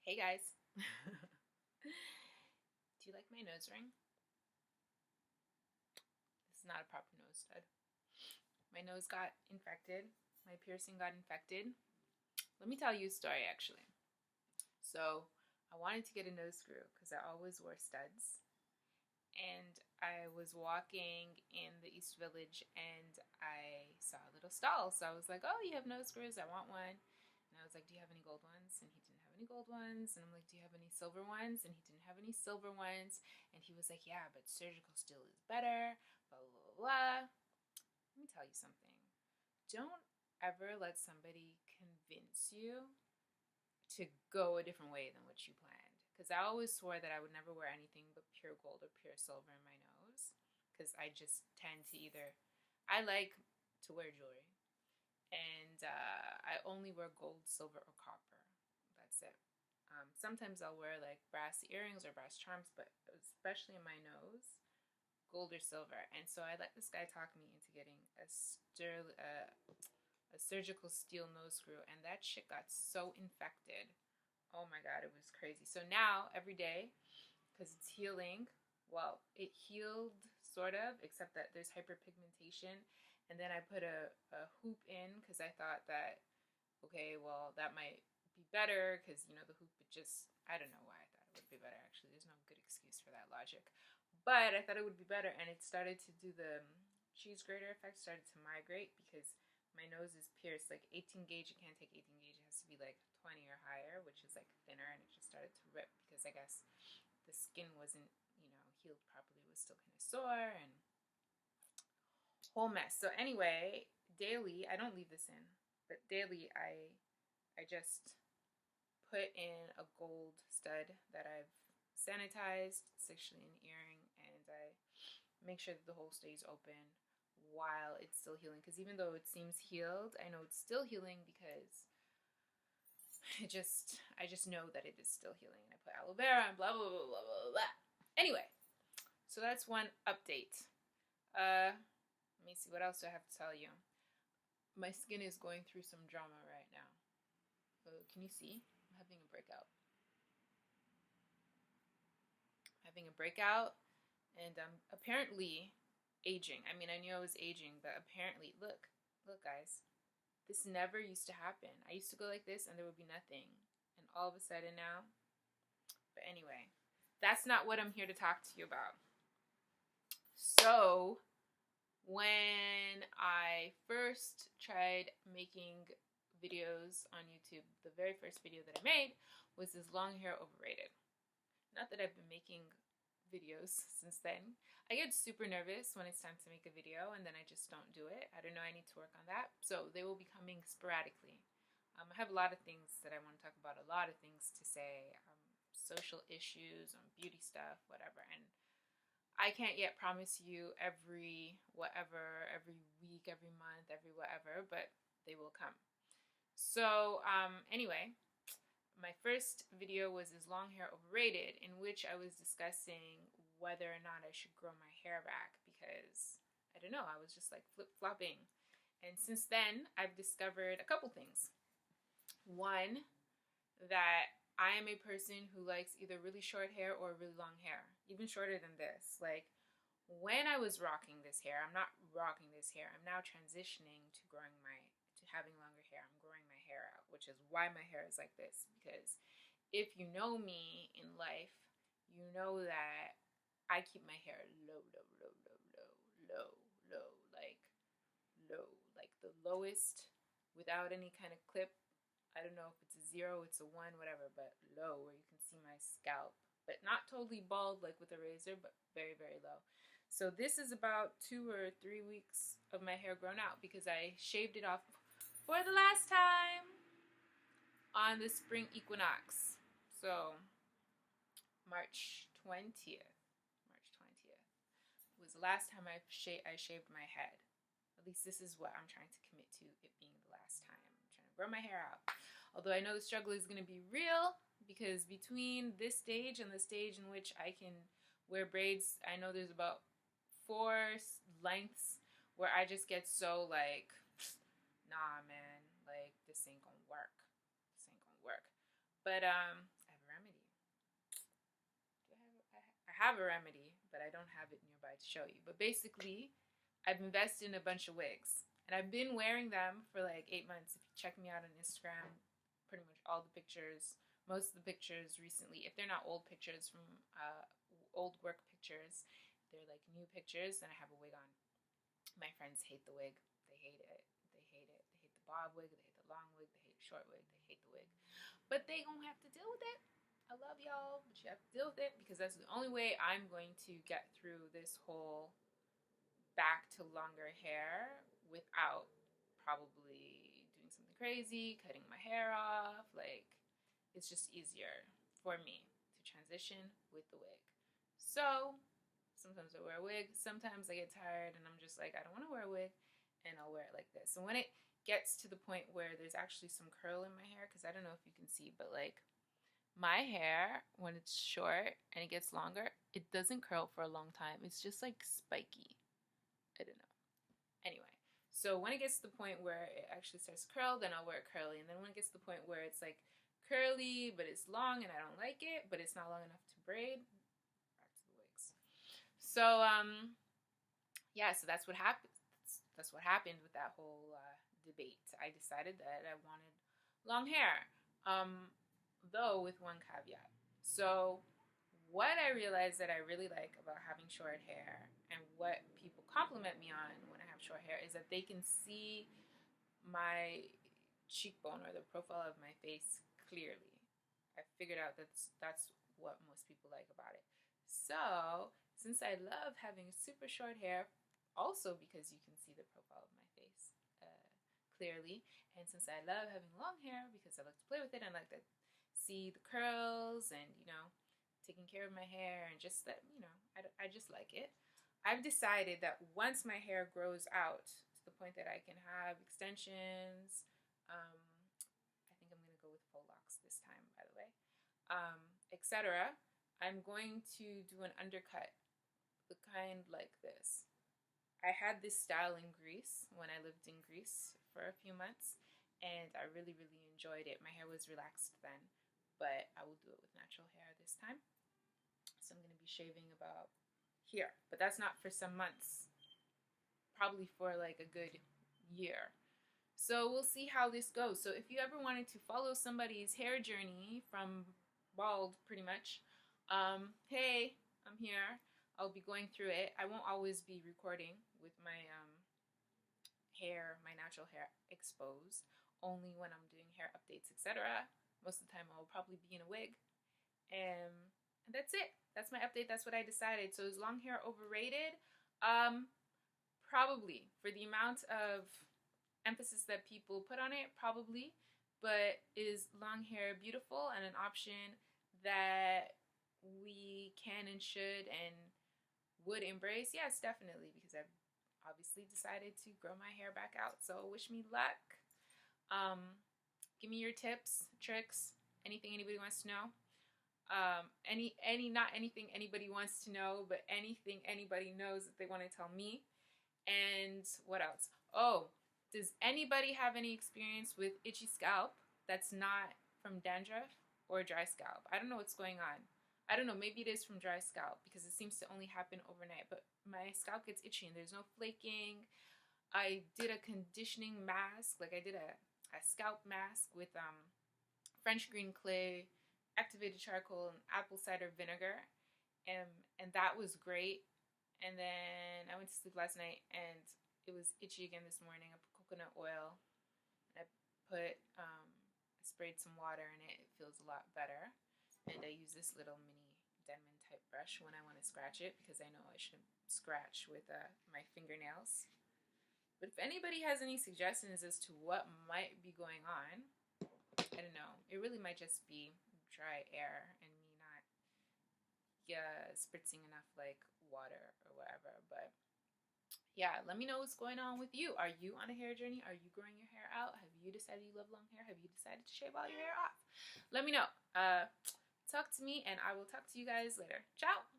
Hey guys. Do you like my nose ring? This is not a proper nose stud. My nose got infected. My piercing got infected. Let me tell you a story actually. So, I wanted to get a nose screw because I always wore studs. And I was walking in the East Village and I saw a little stall. So I was like, oh, you have nose screws? I want one. And I was like, do you have any gold ones? And he didn't have any gold ones. And I'm like, do you have any silver ones? And he didn't have any silver ones. And he was like, yeah, but surgical steel is better. Blah, blah, blah, blah. Let me tell you something. Don't ever let somebody convince you to go a different way than what you planned. Because I always swore that I would never wear anything but pure gold or pure silver in my nose. Because I just tend to either, I like to wear jewelry. And I only wear gold, silver, or copper. That's it. Sometimes I'll wear like brass earrings or brass charms, but especially in my nose, gold or silver. And so I let this guy talk me into getting a surgical steel nose screw, and that shit got so infected. Oh my god, it was crazy. So now every day, because it's healing, well, it healed sort of, except that there's hyperpigmentation. And then I put a hoop in because I thought that, okay, well, that might be better because, the hoop would just, I don't know why I thought it would be better actually. There's no good excuse for that logic. But I thought it would be better, and it started to do the cheese grater effect, started to migrate because my nose is pierced like 18 gauge. It can't take 18 gauge. It has to be like 20 or higher, which is like thinner, and it just started to rip because I guess the skin wasn't, healed properly. It was still kind of sore and whole mess. So anyway, daily, I don't leave this in, but daily I just put in a gold stud that I've sanitized. It's actually an earring, and I make sure that the hole stays open while it's still healing. Because even though it seems healed, I know it's still healing because I just know that it is still healing. And I put aloe vera and blah blah blah blah blah blah. Anyway, so that's one update. Let me see, what else do I have to tell you? My skin is going through some drama right now. Can you see? I'm having a breakout. Having a breakout, and I'm apparently aging. I mean, I knew I was aging, but apparently, look, guys, this never used to happen. I used to go like this, and there would be nothing, and all of a sudden now. But anyway, that's not what I'm here to talk to you about. So, when I first tried making videos on YouTube, the very first video that I made was this long hair overrated. Not that I've been making videos since then. I get super nervous when it's time to make a video, and then I just don't do it. I don't know, I need to work on that. So they will be coming sporadically. I have a lot of things that I want to talk about, a lot of things to say, social issues, beauty stuff, whatever. And I can't yet promise you every week, every month, every whatever, but they will come. So anyway, my first video was Is Long Hair Overrated, in which I was discussing whether or not I should grow my hair back because, I don't know, I was just like flip-flopping. And since then, I've discovered a couple things. One, that I am a person who likes either really short hair or really long hair, even shorter than this. Like, when I was rocking this hair, I'm not rocking this hair, I'm now transitioning to having longer hair. I'm growing my hair out, which is why my hair is like this. Because if you know me in life, you know that I keep my hair low, like the lowest, without any kind of clip. I don't know if it's a 0, it's a 1, whatever, but low, where you can see my scalp. But not totally bald like with a razor, but very, very low. So this is about 2 or 3 weeks of my hair grown out because I shaved it off for the last time on the spring equinox. So March 20th was the last time I shaved my head. At least this is what I'm trying to commit to, it being the last time. I'm trying to grow my hair out. Although I know the struggle is going to be real because between this stage and the stage in which I can wear braids, I know there's about 4 lengths where I just get so like, nah, man, like this ain't gonna work. But I have have a remedy, but I don't have it nearby to show you. But basically, I've invested in a bunch of wigs, and I've been wearing them for like 8 months. If you check me out on Instagram, pretty much all the pictures, most of the pictures recently, if they're not old pictures from old work pictures, they're like new pictures, and I have a wig on. My friends hate the wig. They hate it. They hate it. They hate the bob wig. They hate the long wig. They hate the short wig. They hate the wig. But they gonna have to deal with it. I love y'all, but you have to deal with it because that's the only way I'm going to get through this whole back to longer hair without probably doing something crazy, cutting my hair off. Like, it's just easier for me to transition with the wig. So sometimes I wear a wig, sometimes I get tired and I'm just like, I don't want to wear a wig, and I'll wear it like this. And when it gets to the point where there's actually some curl in my hair, because I don't know if you can see, but like my hair, when it's short and it gets longer, it doesn't curl for a long time. It's just like spiky. I don't know. Anyway, so when it gets to the point where it actually starts to curl, then I'll wear it curly. And then when it gets to the point where it's like curly, but it's long and I don't like it, but it's not long enough to braid, back to the wigs. So, yeah, so that's what happened. That's what happened with that whole debate. I decided that I wanted long hair. Though with one caveat. So what I realized that I really like about having short hair, and what people compliment me on when I have short hair, is that they can see my cheekbone or the profile of my face clearly. I figured out that's what most people like about it. So since I love having super short hair, also because you can see the profile of my face clearly, and since I love having long hair because I like to play with it and I like to see the curls and, you know, taking care of my hair and just that, you know, I just like it. I've decided that once my hair grows out to the point that I can have extensions, I think I'm going to go with faux locks this time, by the way, etc. I'm going to do an undercut, the kind like this. I had this style in Greece when I lived in Greece for a few months, and I really, really enjoyed it. My hair was relaxed then, but I will do it with natural hair this time. So I'm going to be shaving about here, but that's not for some months, probably for like a good year. So we'll see how this goes. So if you ever wanted to follow somebody's hair journey from bald, pretty much, hey, I'm here. I'll be going through it. I won't always be recording with my hair, my natural hair exposed, only when I'm doing hair updates, etc. Most of the time I'll probably be in a wig. And that's it. That's my update. That's what I decided. So is long hair overrated? Probably. For the amount of emphasis that people put on it, probably. But is long hair beautiful and an option that we can and should and would embrace? Yes, definitely, because I've obviously decided to grow my hair back out. So wish me luck. Give me your tips, tricks, anything anybody wants to know. Not anything anybody wants to know, but anything anybody knows that they want to tell me. And what else? Oh, does anybody have any experience with itchy scalp that's not from dandruff or dry scalp? I don't know what's going on. I don't know, maybe it is from dry scalp because it seems to only happen overnight, but my scalp gets itchy and there's no flaking. I did a conditioning mask, like I did a scalp mask with French green clay, activated charcoal, and apple cider vinegar, and that was great. And then I went to sleep last night and it was itchy again this morning. I put coconut oil and I sprayed some water in it. It feels a lot better. And I use this little mini Denman type brush when I want to scratch it because I know I shouldn't scratch with my fingernails. But if anybody has any suggestions as to what might be going on, I don't know. It really might just be dry air and me not spritzing enough like water or whatever. But yeah, let me know what's going on with you. Are you on a hair journey? Are you growing your hair out? Have you decided you love long hair? Have you decided to shave all your hair off? Let me know. Talk to me, and I will talk to you guys later. Ciao!